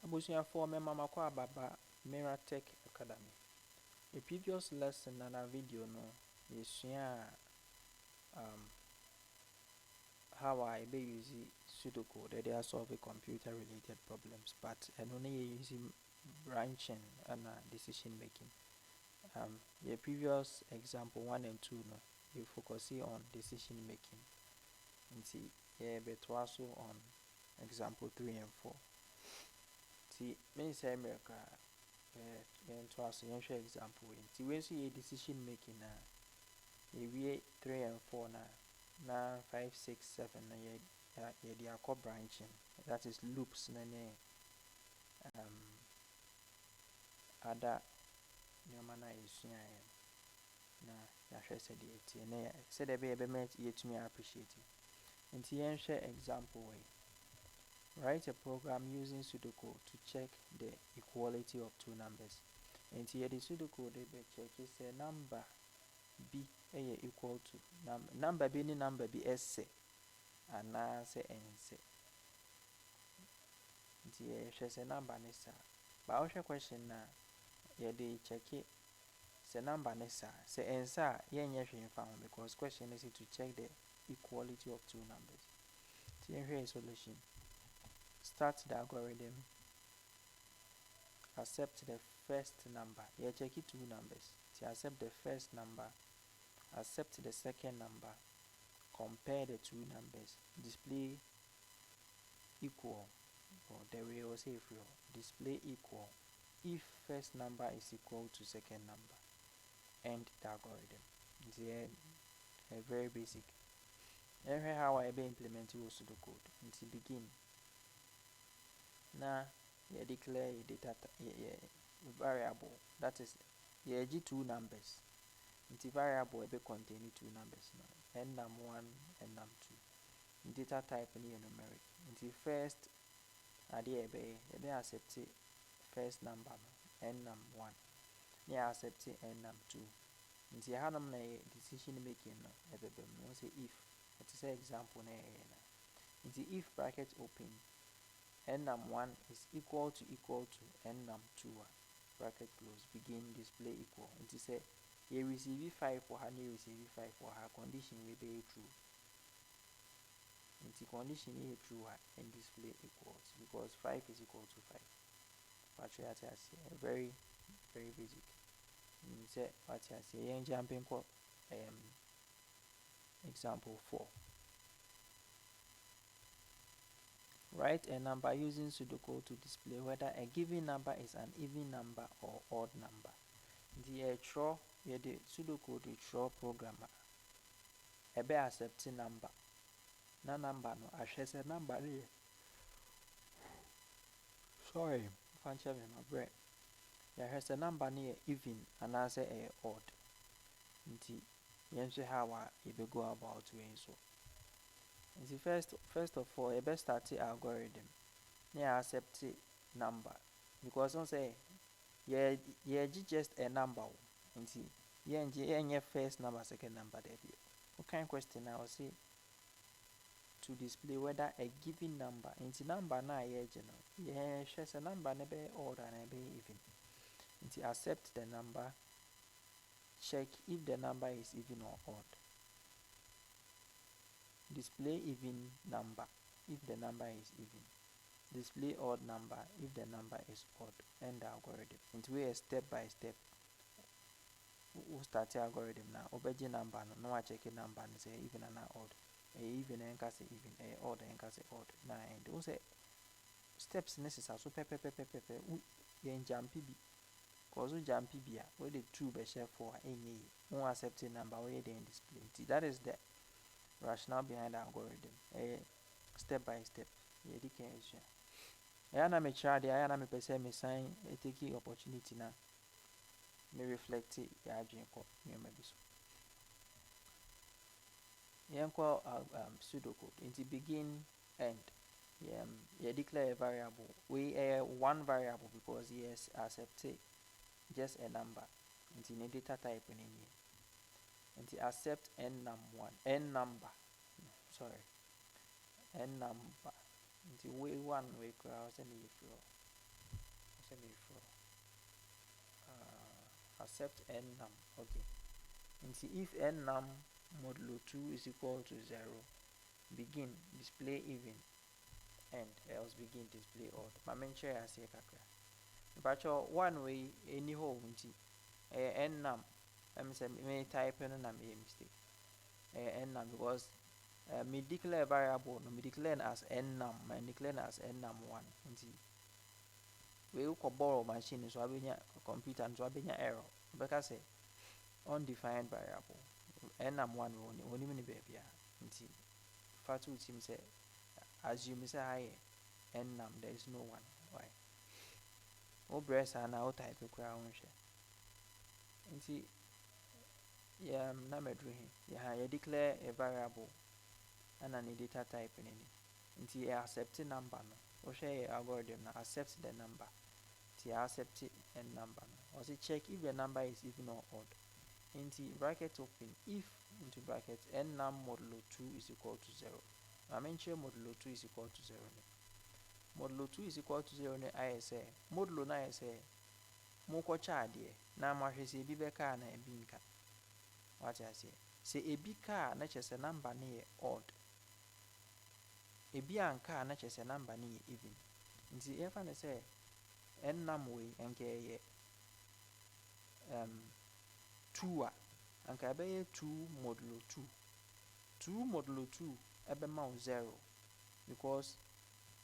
Abusuafo me mama kwa baba Mira Tech Academy. The previous lesson and a video no yesua how I be using pseudocode they are solving computer related problems, but and only using branching and decision making. The previous example 1 and 2 no you focus on decision making. And see but also on example 3 and 4. See me say America to us example in when see decision making we 3 and 4 na 5 6 7 na they are called branching, that is loops na other nyamana yesua na yahwɛ sɛ deɛ ɛtie na sɛ deɛ ɛbɛyɛ bɛma yɛtumi appreciate it. Nti yɛnhwɛ example way. Write a program using pseudocode to check the equality of two numbers. Nti yɛde pseudocode check sɛ number b equal to number b ne number b ɛsɛ anaasɛ ɛnsɛ. Nti yɛhwɛ sɛ number ne saa. Ba wohwɛ question na yɛde check sɛ number ne saa. Sɛ ɛnsɛ a yɛnyɛ hwee mfa ho, because question is to check the equality of two numbers. Nti yɛhwɛ a solution. Start the algorithm. Accept the first number. You check two numbers. To accept the first number, accept the second number, compare the two numbers, display equal, or the way we say display equal if first number is equal to second number. End the algorithm. It's a very basic. And how I be implementing pseudocode. It's begin. Now you declare a data variable, that is you two numbers. It's variable will be containing two numbers now, num1 and num2. Data type in numeric. It's first idea be accept first number num1. Yeah, accept num2. It's how na decision making no we say if. It is example na it's if bracket open num1 is equal to num2 bracket close, begin display equal. It is a you receive 5 for her, you receive 5 for her, condition will be true. It's condition is true and display equals, because 5 is equal to 5. But you have to say very basic. Say what you say jumping example 4. Write a number using pseudocode to display whether a given number is an even number or odd number. The pseudocode draw programmer a be accepting number. Na number no I say number here. Sorry, can't share my bread. There has a number near even and I say a odd. Nti yɛnhwɛ how you be go about doing so. Nti first of all, you best start the algorithm. You accept number, because don't say yeah just a number. Nti yeah first number, second number there. What kind of question I will say to display whether a given number into number na yeah shares a number ne be odd and be even. Nti accept the number. Check if the number is even or odd. Display even number if the number is even. Display odd number if the number is odd. End the algorithm. Into a step by step. We'll start the algorithm now. Obey number no I check a number and say even and odd. A even and can say even, a odd and can say odd. Now and those steps necessary. So pepe jumpy be. Cause jumpy be where the 2 by share 4 any no accepting number where they display. That is the rationale behind the algorithm. Step by step. Education. I am a child, I am a person, me sign a taking opportunity now. Me reflect it, ya drink up, maybe so. Yanko pseudocode into begin end. You declare a variable. We one variable because yes accept just a number. Into the data type in here. And accept n number. N number. Into way one way crowds and if you for accept n num. Okay, and see if n num modulo 2 is equal to 0, begin display even, end else begin display odd. My main share I say kakra. But one way any hole n num. Say me type no na me mistake. N num because me declare variable no me declare as n num, me declare as n num 1. We will borrow machine so abenya computer so abenya error because say undefined variable n num 1 only me baby nti fatu team say assume say I n num there is no one. Why o breast and o type kura on share nti na medro he you declare a variable and an data type in it nti accept number no o share algorithm na accept the number nti accept a number no or say check if the number is even or odd into bracket open if into bracket n num modulo 2 is equal to 0. I mention modulo 2 is equal to 0. Modulo 2 is equal to 0 I say modulo na I say moko chade na mahwese bi beka na ebi nka. What I say ebi ka na chese number na odd, ebi anka na chese number na even. Nti efa na say n num we enke ye 2 a anka ebe 2 modulo 2. 2 modulo 2 ebe ma 0 because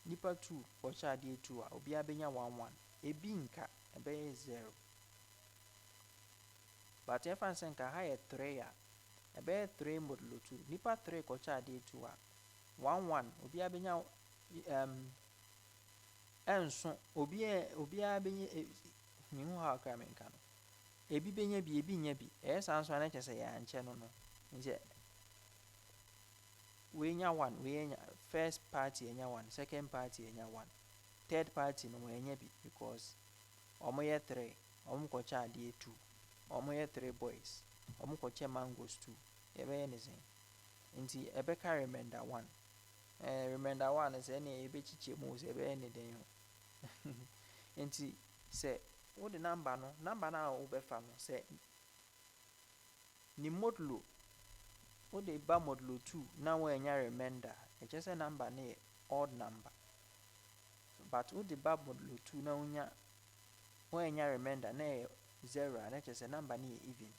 nipa 2 ko chade 2 a obi abenya 11 ebi nka ebe 0. But if I say nka ha 3 a ebe 3 modulo 2 nipa 3 ko chade 2 a 11 obi abenya enso obi abenya mi hu ha ka menka no ebi benya bi ebi nya bi sanso na chese ya nche no nje we nya 1 we nya first party nya 1 second party nya 1 third party no we nya bi because omo ye 3 omo ko chade 2 omo ye 3 boys omo ko che mangoes 2 ebe ye nizin nti ebe ka remainder 1 remainder 1 is any ebe chiche mu se ebe any den nti se wo the number na wo be fa no se ni modulo wo de ba modulo 2 na wo enya remainder e chese number na odd number, but wo de ba modulo 2 na wo enya remainder na 0 na chese number na even.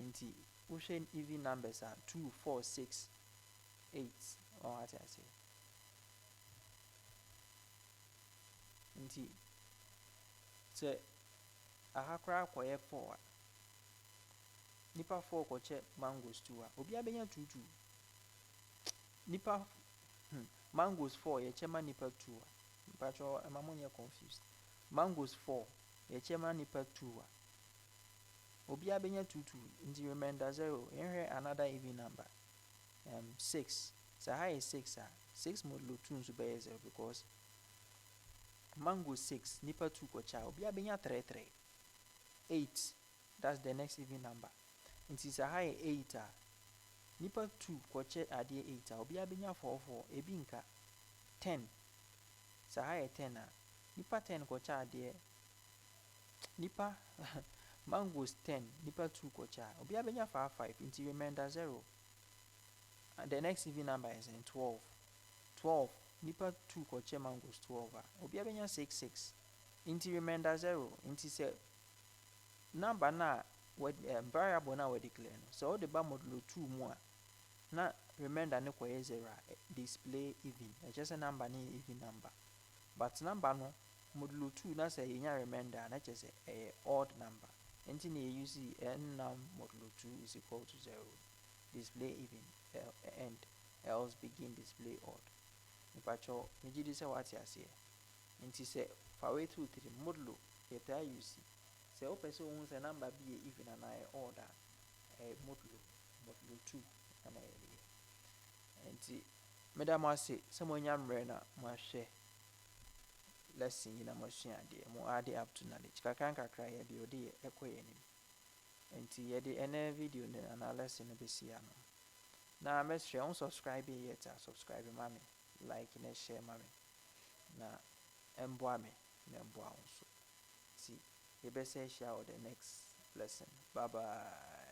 Nti wo hwe even numbers are 2 4 6 8 or what I say. Nti se ahakra akoye 4 nipa 4 ko che mangoes 2 a obi abenya 2 2 nipa mangoes 4 ye chema nipa 2 a but amamonye confused. Mangoes 4 ye chema nipa 2 a obi abenya 2 2 nti remainder 0 yenhwe another even number 6 so how is 6 a 6 modulo 2 nso be 0 because mango 6 nipa 2 ko cha obi abenya 3 3 8 that's the next even number. Nti so how 8 a nipa 2 ko che ade 8 a obi abenya 4 4 ebi nka 10 so how 10 a nipa 10 ko cha ade nipa mangoes 10 nipa 2 ko cha obi abenya 5 5 nti remainder 0 and the next even number is in 12 12 nipa 2 ko che mangoes 12 a obi abenya 6 6 nti remainder 0 nti se number na variable na we declare no so all the ba modulo 2 mu a na remainder ne ko 0 a display even e just a number na even number, but number no modulo 2 na say yenya remainder na just a odd number nti na use n num modulo 2 is equal to 0 display even end else begin display odd. Ipacho mejidi se wati ase nti se fa we 2 3 modulo ye ta use se o pese o se number be even and I order modulo 2 and I nti madam ase se mo nya mre na mo hwe lesson na mo sua de mo add up to knowledge kakra ye bi odi ekoye ni nti ye de ene video na lesson no be sia no na make sure on subscribe yet subscribe mami like na share mami na emboa me na emboa so yɛbɛsɛ hyia wɔ the next lesson. Bye bye.